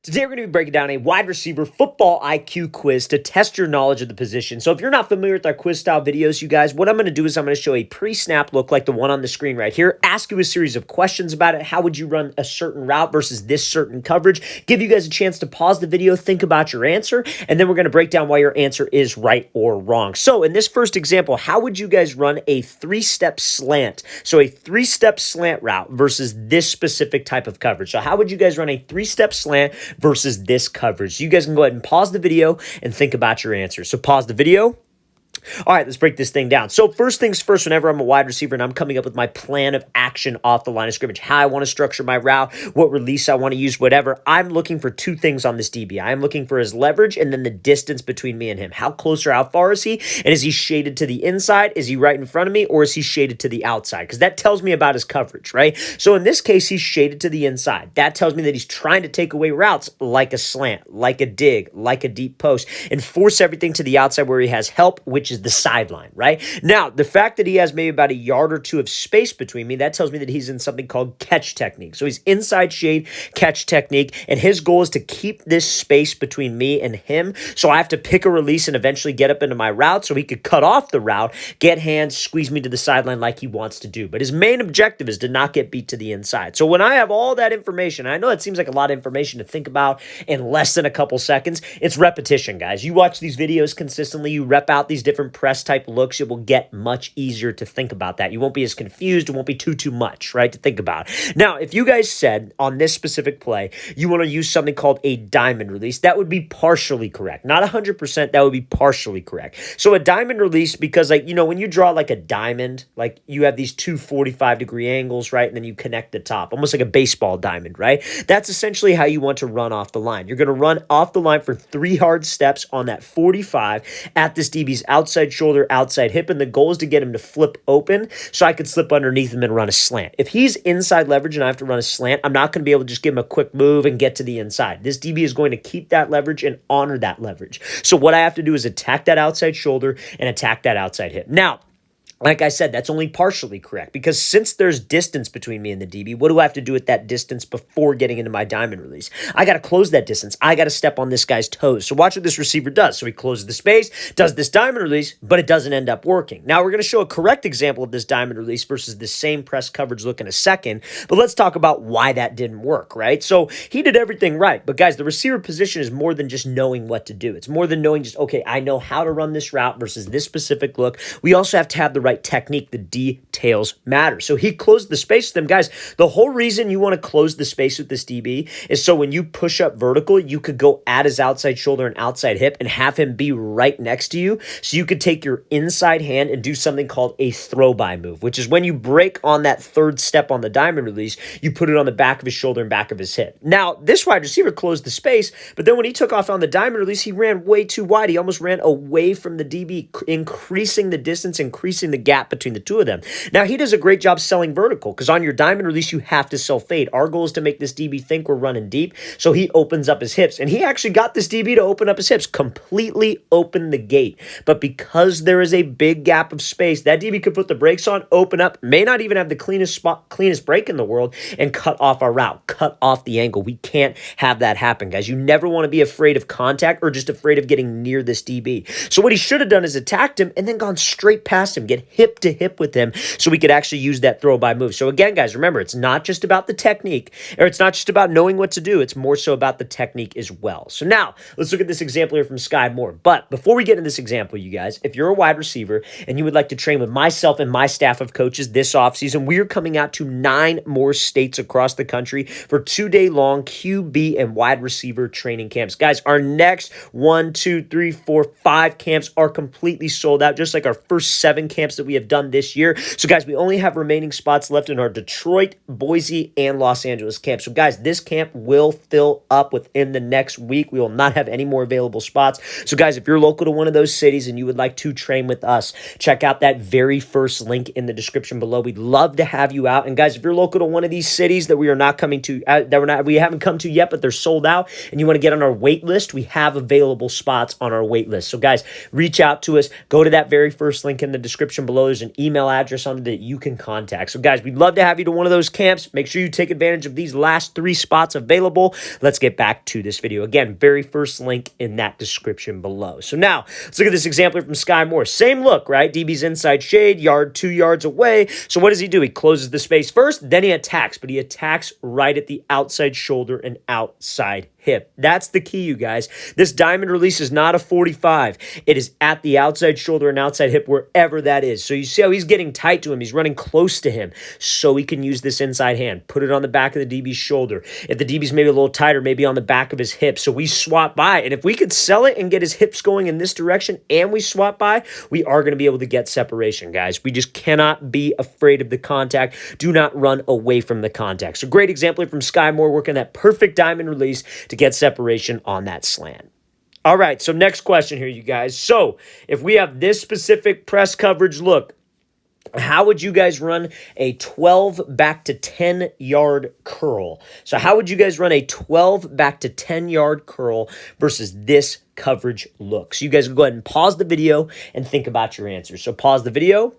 Today, we're going to be breaking down a wide receiver football IQ quiz to test your knowledge of the position. So if you're not familiar with our quiz style videos, you guys, what I'm going to do is I'm going to show a pre-snap look like the one on the screen right here, ask you a series of questions about it. How would you run a certain route versus this certain coverage? Give you guys a chance to pause the video, think about your answer, and then we're going to break down why your answer is right or wrong. So in this first example, how would you guys run a three-step slant? So a three-step slant route versus this specific type of coverage. So how would you guys run a three-step slant versus this coverage? You guys can go ahead and pause the video and think about your answers. So pause the video. All right, let's break this thing down. So first things first, whenever I'm a wide receiver and I'm coming up with my plan of action off the line of scrimmage, how I want to structure my route, what release I want to use, whatever, I'm looking for two things on this DB. I'm looking for his leverage and then the distance between me and him. How close or how far is he? And is he shaded to the inside? Is he right in front of me? Or is he shaded to the outside? Because that tells me about his coverage, right? So in this case, he's shaded to the inside. That tells me that he's trying to take away routes like a slant, like a dig, like a deep post, and force everything to the outside where he has help, which is the sideline, right? Now, the fact that he has maybe about a yard or two of space between me, that tells me that he's in something called catch technique. So he's inside shade, catch technique, and his goal is to keep this space between me and him. So I have to pick a release and eventually get up into my route so he could cut off the route, get hands, squeeze me to the sideline like he wants to do. But his main objective is to not get beat to the inside. So when I have all that information, I know it seems like a lot of information to think about in less than a couple seconds, it's repetition, guys. You watch these videos consistently, you rep out these different press type looks, it will get much easier to think about that. You won't be as confused. It won't be too much, right, to think about. Now, if you guys said on this specific play, you want to use something called a diamond release, that would be partially correct. Not 100%, that would be partially correct. So a diamond release, because like, you know, when you draw like a diamond, like you have these two 45-degree angles, right, and then you connect the top, almost like a baseball diamond, right? That's essentially how you want to run off the line. You're going to run off the line for 3 hard steps on that 45 at this DB's outside shoulder, outside hip, and the goal is to get him to flip open so I could slip underneath him and run a slant. If he's inside leverage and I have to run a slant, I'm not going to be able to just give him a quick move and get to the inside. This DB is going to keep that leverage and honor that leverage. So what I have to do is attack that outside shoulder and attack that outside hip. Now, like I said, that's only partially correct because since there's distance between me and the DB, what do I have to do with that distance before getting into my diamond release? I got to close that distance. I got to step on this guy's toes. So watch what this receiver does. So he closes the space, does this diamond release, but it doesn't end up working. Now we're going to show a correct example of this diamond release versus the same press coverage look in a second, but let's talk about why that didn't work, right? So he did everything right, but guys, the receiver position is more than just knowing what to do. It's more than knowing just, okay, I know how to run this route versus this specific look. We also have to have the right technique. The details matter. So he closed the space with them. Guys, the whole reason you want to close the space with this DB is so when you push up vertical, you could go at his outside shoulder and outside hip and have him be right next to you. So you could take your inside hand and do something called a throw-by move, which is when you break on that third step on the diamond release, you put it on the back of his shoulder and back of his hip. Now, this wide receiver closed the space, but then when he took off on the diamond release, he ran way too wide. He almost ran away from the DB, increasing the distance, increasing the gap between the two of them. Now, he does a great job selling vertical because on your diamond release, you have to sell fade. Our goal is to make this DB think we're running deep, so he opens up his hips, and he actually got this DB to open up his hips, completely open the gate. But because there is a big gap of space, that DB could put the brakes on, open up, may not even have the cleanest break in the world, and cut off our route, cut off the angle. We can't have that happen, guys. You never want to be afraid of contact or just afraid of getting near this DB. So what he should have done is attacked him and then gone straight past him, get hip to hip with him so we could actually use that throw-by move. So again, guys, remember, it's not just about the technique, or it's not just about knowing what to do. It's more so about the technique as well. So now, let's look at this example here from Sky Moore. But before we get into this example, you guys, if you're a wide receiver and you would like to train with myself and my staff of coaches this offseason, we are coming out to 9 more states across the country for 2-day-long QB and wide receiver training camps. Guys, our next 1, 2, 3, 4, 5 camps are completely sold out, just like our first 7 camps that we have done this year. So guys, we only have remaining spots left in our Detroit, Boise, and Los Angeles camps. So guys, this camp will fill up within the next week. We will not have any more available spots. So guys, if you're local to one of those cities and you would like to train with us, check out that very first link in the description below. We'd love to have you out. And guys, if you're local to one of these cities that we are not coming to, we haven't come to yet, but they're sold out, and you want to get on our wait list, we have available spots on our wait list. So guys, reach out to us. Go to that very first link in the description description below, there's an email address on it that you can contact. So guys, we'd love to have you to one of those camps. Make sure you take advantage of these last 3 spots available. Let's get back to this video. Again, very first link in that description below. So now, let's look at this example from Sky Moore. Same look, right? DB's inside shade, 2 yards away. So what does he do? He closes the space first, then he attacks, but he attacks right at the outside shoulder and outside hip. That's the key, you guys. This diamond release is not a 45. It is at the outside shoulder and outside hip, wherever that is. So you see how he's getting tight to him. He's running close to him. So he can use this inside hand. Put it on the back of the DB's shoulder. If the DB's maybe a little tighter, maybe on the back of his hip. So we swap by. And if we could sell it and get his hips going in this direction and we swap by, we are going to be able to get separation, guys. We just cannot be afraid of the contact. Do not run away from the contact. So great example from Sky Moore working that perfect diamond release to get separation on that slant. All right, so next question here, you guys. So if we have this specific press coverage look, how would you guys run a 12 back to 10 yard curl? So how would you guys run a 12 back to 10 yard curl versus this coverage look? So you guys can go ahead and pause the video and think about your answers. So pause the video.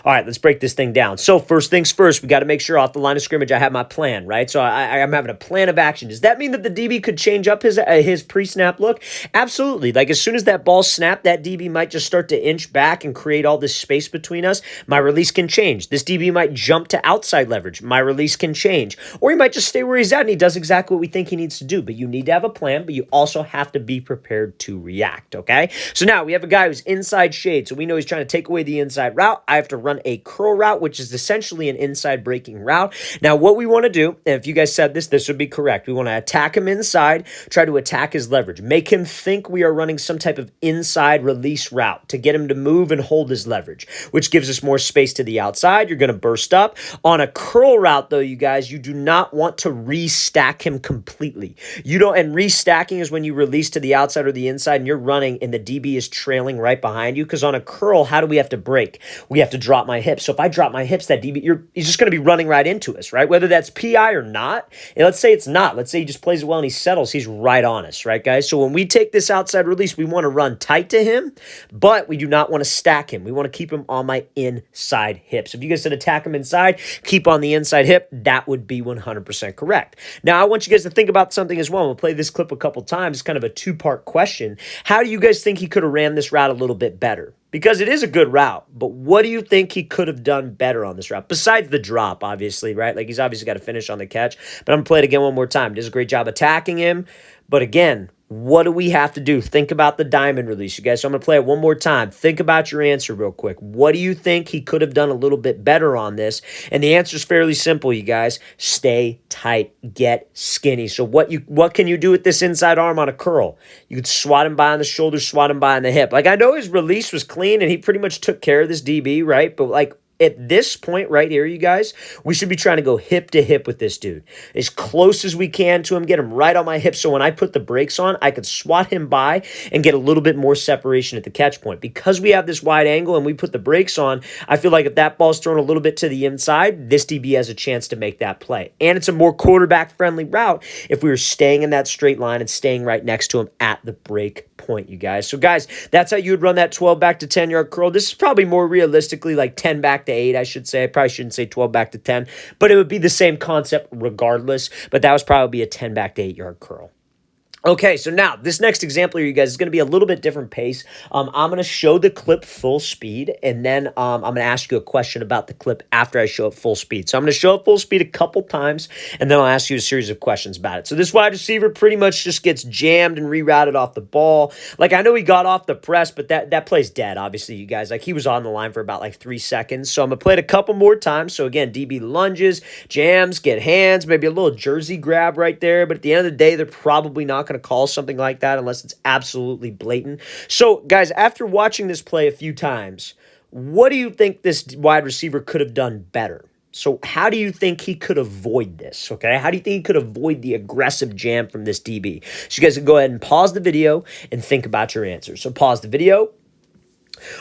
All right, let's break this thing down. So first things first, we got to make sure off the line of scrimmage I have my plan, right? So I'm having a plan of action. Does that mean that the DB could change up his pre-snap look? Absolutely. Like as soon as that ball snapped, that DB might just start to inch back and create all this space between us. My release can change. This DB might jump to outside leverage. My release can change. Or he might just stay where he's at and he does exactly what we think he needs to do. But you need to have a plan, but you also have to be prepared to react, okay? So now we have a guy who's inside shade. So we know he's trying to take away the inside route. I have to run a curl route, which is essentially an inside breaking route. Now, what we want to do, and if you guys said this would be correct. We want to attack him inside, try to attack his leverage, make him think we are running some type of inside release route to get him to move and hold his leverage, which gives us more space to the outside. You're going to burst up. On a curl route, though, you guys, you do not want to restack him completely. You don't, and restacking is when you release to the outside or the inside and you're running and the DB is trailing right behind you, because on a curl, how do we have to break? We have to drop my hips. So if I drop my hips, that DB, he's just going to be running right into us, right? Whether that's PI or not. And let's say it's not. Let's say he just plays it well and he settles. He's right on us, right, guys? So when we take this outside release, we want to run tight to him, but we do not want to stack him. We want to keep him on my inside hip. So if you guys said attack him inside, keep on the inside hip, that would be 100% correct. Now, I want you guys to think about something as well. We'll play this clip a couple times. It's kind of a 2-part question. How do you guys think he could have ran this route a little bit better? Because it is a good route, but what do you think he could have done better on this route? Besides the drop, obviously, right? Like, he's obviously got to finish on the catch, but I'm going to play it again one more time. Does a great job attacking him, but again, what do we have to do? Think about the diamond release, you guys. So I'm going to play it one more time. Think about your answer real quick. What do you think he could have done a little bit better on this? And the answer is fairly simple, you guys. Stay tight. Get skinny. So what can you do with this inside arm on a curl? You could swat him by on the shoulder, swat him by on the hip. Like, I know his release was clean and he pretty much took care of this DB, right? But like, at this point right here, you guys, we should be trying to go hip to hip with this dude. As close as we can to him, get him right on my hip, so when I put the brakes on, I could swat him by and get a little bit more separation at the catch point. Because we have this wide angle and we put the brakes on, I feel like if that ball's thrown a little bit to the inside, this DB has a chance to make that play. And it's a more quarterback-friendly route if we were staying in that straight line and staying right next to him at the break point, you guys. So, guys, that's how you would run that 12 back to 10-yard curl. This is probably more realistically like 10 back to 8, I should say. I probably shouldn't say 12 back to 10, but it would be the same concept regardless, but that was probably a 10 back to 8-yard curl. Okay, so now this next example here, you guys, is going to be a little bit different pace. I'm going to show the clip full speed, and then I'm going to ask you a question about the clip after I show it full speed. So I'm going to show it full speed a couple times, and then I'll ask you a series of questions about it. So this wide receiver pretty much just gets jammed and rerouted off the ball. Like, I know he got off the press, but that play's dead, obviously, you guys. Like, he was on the line for about like 3 seconds. So I'm going to play it a couple more times. So again, DB lunges, jams, get hands, maybe a little jersey grab right there. But at the end of the day, they're probably not going to call something like that unless it's absolutely blatant. So, guys, after watching this play a few times, what do you think this wide receiver could have done better? So how do you think he could avoid this, okay? How do you think he could avoid the aggressive jam from this DB? So you guys can go ahead and pause the video and think about your answers. So pause the video.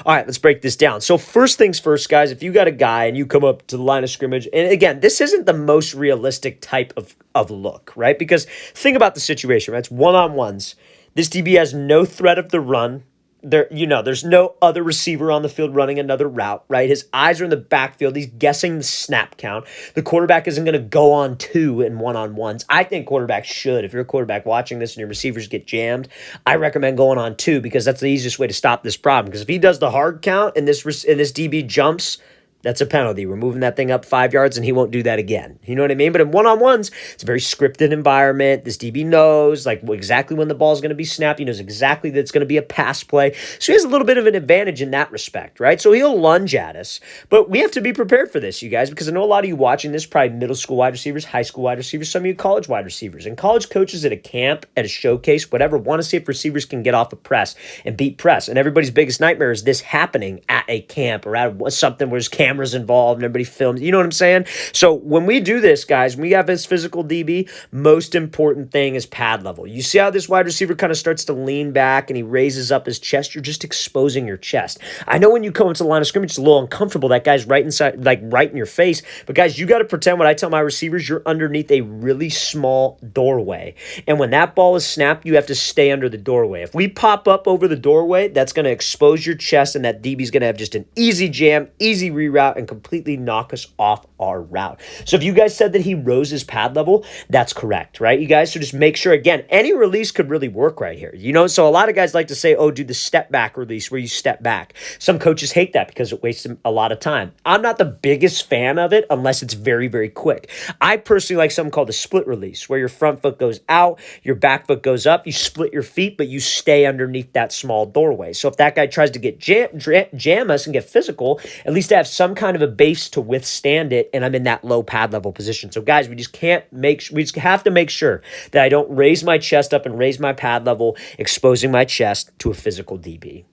All right, let's break this down. So first things first, guys, if you got a guy and you come up to the line of scrimmage, and again, this isn't the most realistic type of look, right? Because think about the situation, right? It's one-on-ones. This DB has no threat of the run. there's no other receiver on the field running another route, right? His eyes are in the backfield. He's guessing the snap count. The quarterback isn't going to go on two in one-on-ones. I think quarterbacks should. If you're a quarterback watching this and your receivers get jammed, I recommend going on two because that's the easiest way to stop this problem. Because if he does the hard count and this DB jumps, that's a penalty. We're moving that thing up 5 yards, and he won't do that again. You know what I mean? But in one-on-ones, it's a very scripted environment. This DB knows exactly when the ball is going to be snapped. He knows exactly that it's going to be a pass play. So he has a little bit of an advantage in that respect, right? So he'll lunge at us. But we have to be prepared for this, you guys, because I know a lot of you watching this, probably middle school wide receivers, high school wide receivers, some of you college wide receivers. And college coaches at a camp, at a showcase, whatever, want to see if receivers can get off a press and beat press. And everybody's biggest nightmare is this happening at a camp or at something where there's cameras involved and everybody films. You know what I'm saying? So when we do this, guys, we have this physical DB, most important thing is pad level. You see how this wide receiver kind of starts to lean back and he raises up his chest? You're just exposing your chest. I know when you come into the line of scrimmage, it's a little uncomfortable. That guy's right inside, right in your face. But guys, you got to pretend what I tell my receivers, you're underneath a really small doorway. And when that ball is snapped, you have to stay under the doorway. If we pop up over the doorway, that's going to expose your chest and that DB's going to have just an easy jam, easy reroute, and completely knock us off our route. So if you guys said that he rose his pad level, that's correct, right? You guys, so just make sure, again, any release could really work right here. You know, so a lot of guys like to say, oh, do the step back release where you step back. Some coaches hate that because it wastes a lot of time. I'm not the biggest fan of it unless it's very, very quick. I personally like something called the split release where your front foot goes out, your back foot goes up, you split your feet, but you stay underneath that small doorway. So if that guy tries to get jam us and get physical, at least I have some kind of a base to withstand it, and I'm in that low pad level position. So guys, we just have to make sure that I don't raise my chest up and raise my pad level, exposing my chest to a physical DB.